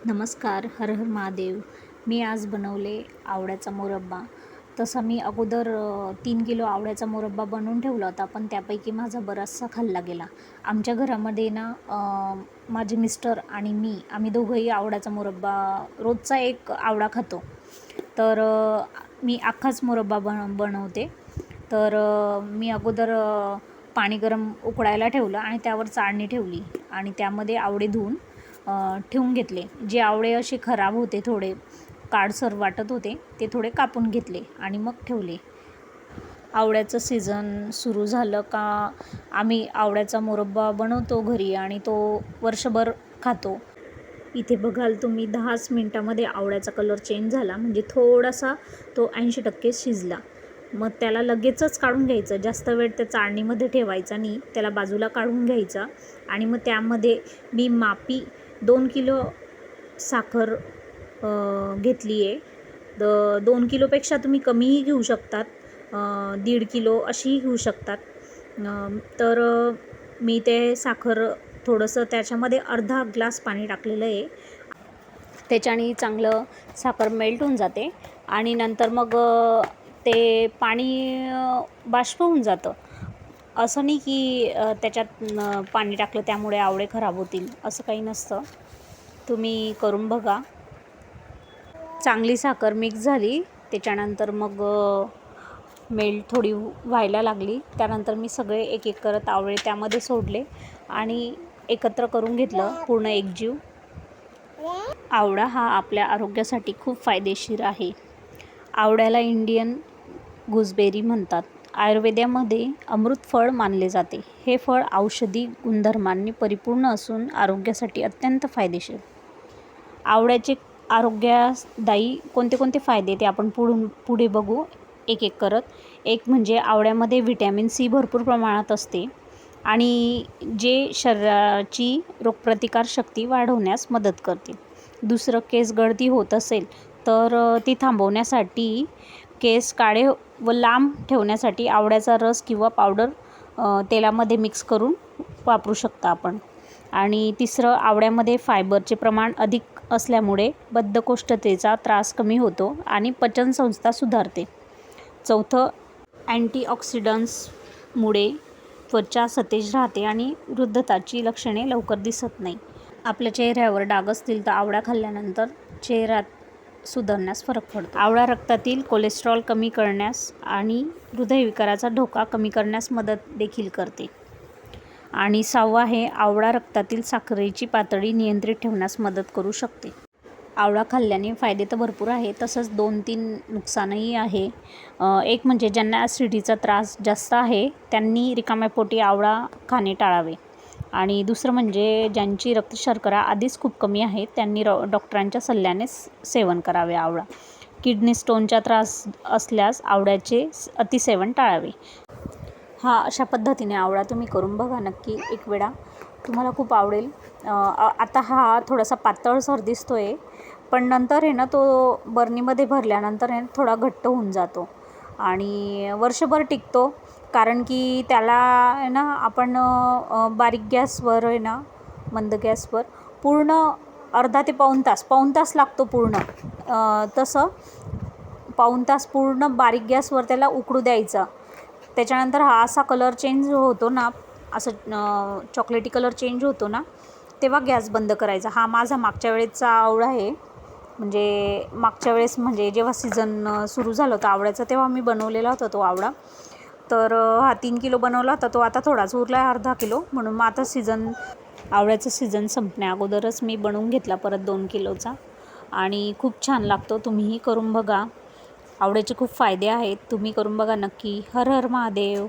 नमस्कार. हर हर महादेव. मी आज बनवले आवळ्याचा मुरब्बा. तसा मी अगोदर 3 किलो आवळ्याचा मुरब्बा बनवून ठेवला होता, पण त्यापैकी माझा बराचसा खाल्ला गेला. आमच्या घरामध्ये ना माझे मिस्टर आणि आम्ही दोघंही आवळ्याचा मुरब्बा रोजचा एक आवळा खातो. तर मी अख्खाच मुरब्बा बनवते. तर मी अगोदर पाणी गरम उकळायला ठेवलं आणि त्यावर चाळणी ठेवली आणि त्यामध्ये आवळे धुवून ठेवून घेतले. जे आवळे असे खराब होते, थोडे काळसर वाटत होते, ते थोडे कापून घेतले आणि मग ठेवले. आवळ्याचं सीझन सुरू झालं का आम्ही आवळ्याचा मुरब्बा बनवतो घरी आणि तो वर्षभर खातो. इथे बघाल तुम्ही 10च मिनटामध्ये आवळ्याचा कलर चेंज झाला, म्हणजे थोडासा तो 80% शिजला. मग त्याला लगेचच काढून घ्यायचं, जास्त वेळ त्या चाळणीमध्ये ठेवायचा नाही, त्याला बाजूला काढून घ्यायचा. आणि मग त्यामध्ये मी मापी 2 किलो साखर घेतली आहे. 2 किलोपेक्षा तुम्ही कमीही घेऊ शकतात, 1.5 किलो अशीही घेऊ शकतात. तर मी ते साखर थोडंसं त्याच्यामध्ये अर्धा ग्लास पाणी टाकलेलं आहे. त्याच्याने चांगलं साखर मेल्ट होऊन जाते आणि नंतर मग ते पाणी बाष्प होऊन जातं. असं नाही की त्याच्यात पाणी टाकलं त्यामुळे आवळे खराब होतील, असं काही नसतं. तुम्ही करून बघा. चांगली साखर मिक्स झाली, त्याच्यानंतर मग मेल्ट थोडी व्हायला लागली. त्यानंतर मी सगळे एक एक करत आवळे त्यामध्ये सोडले आणि एकत्र करून घेतलं पूर्ण एकजीव. आवळा हा आपल्या आरोग्यासाठी खूप फायदेशीर आहे. आवळ्याला इंडियन गुजबेरी म्हणतात. आयुर्वेदामध्ये अमृत फळ मानले जाते. हे फळ औषधी गुणधर्मांनी परिपूर्ण असून आरोग्यासाठी अत्यंत फायदेशीर. आवळ्याचे आरोग्यदायी कोणते कोणते फायदे ते आपण पुढे बघू एक एक करत. एक म्हणजे आवळ्यामध्ये व्हिटॅमिन सी भरपूर प्रमाणात असते आणि जे शरीराची रोगप्रतिकार शक्ती वाढवण्यास मदत करते. दुसरं, केस गळती होत असेल तर ती थांबवण्यासाठी, केस काळे व लांब ठेवण्यासाठी आवळ्याचा रस किंवा पावडर तेलामध्ये मिक्स करून वापरू शकता आपण. आणि तिसरं, आवळ्यामध्ये फायबरचे प्रमाण अधिक असल्यामुळे बद्धकोष्ठतेचा त्रास कमी होतो आणि पचनसंस्था सुधारते. चौथं, अँटीऑक्सिडंट्समुळे त्वचा सतेज राहते आणि वृद्धताची लक्षणे लवकर दिसत नाही. आपल्या चेहऱ्यावर डाग असतील तर आवळा खाल्ल्यानंतर चेहऱ्यात सुधारण्यास फरक पडतो. आवळा रक्तातील कोलेस्ट्रॉल कमी करण्यास आणि हृदयविकाराचा धोका कमी करण्यास मदत देखील करते. आणि 6वं आहे, आवळा रक्तातील साखरेची पातळी नियंत्रित ठेवण्यास मदत करू शकते. आवळा खाल्ल्याने फायदे तर भरपूर आहे, तसंच 2-3 नुकसानही आहे. एक म्हणजे ज्यांना ॲसिडिटीचा त्रास जास्त आहे त्यांनी रिकाम्या पोटी आवळा खाणे टाळावे. आणि दुसरं म्हणजे ज्यांची रक्तशर्करा आधीच खूप कमी आहे त्यांनी डॉक्टरांच्या सल्ल्याने सेवन करावे आवळा. किडनी स्टोनचा त्रास असल्यास आवळ्याचे अतिसेवन टाळावे. अशा पद्धतीने आवळा तुम्ही करून बघा नक्की एक वेळा, तुम्हाला खूप आवडेल. आता हा थोडासा पातळसर दिसतोय, पण नंतर आहे ना तो बरणीमध्ये भरल्यानंतर आहे थोडा घट्ट होऊन जातो आणि वर्षभर टिकतो. कारण की त्याला आहे ना आपण बारीक गॅसवर आहे ना, मंद गॅसवर पूर्ण अर्धा ते पाऊण तास लागतो पूर्ण. तसं पाऊण तास पूर्ण बारीक गॅसवर त्याला उकडू द्यायचा. त्याच्यानंतर हा असा कलर चेंज होतो ना, असं चॉकलेटी कलर चेंज होतो ना, तेव्हा गॅस बंद करायचा. हा माझा मागच्या वेळेचा आवळा आहे, म्हणजे मागच्या वेळेस म्हणजे जेव्हा सीझन सुरू झालं होतं आवळ्याचं तेव्हा मी बनवलेला होता तो आवळा. तर हा 3 किलो बनवला होता, तो आता थोडाच उरला आहे, अर्धा किलो. म्हणून मग आता आवळ्याचं सीझन संपण्या अगोदरच मी बनवून घेतला परत 2 किलोचा आणि खूप छान लागतो. तुम्हीही करून बघा. आवळ्याचे खूप फायदे आहेत, तुम्ही करून बघा नक्की. हर हर महादेव.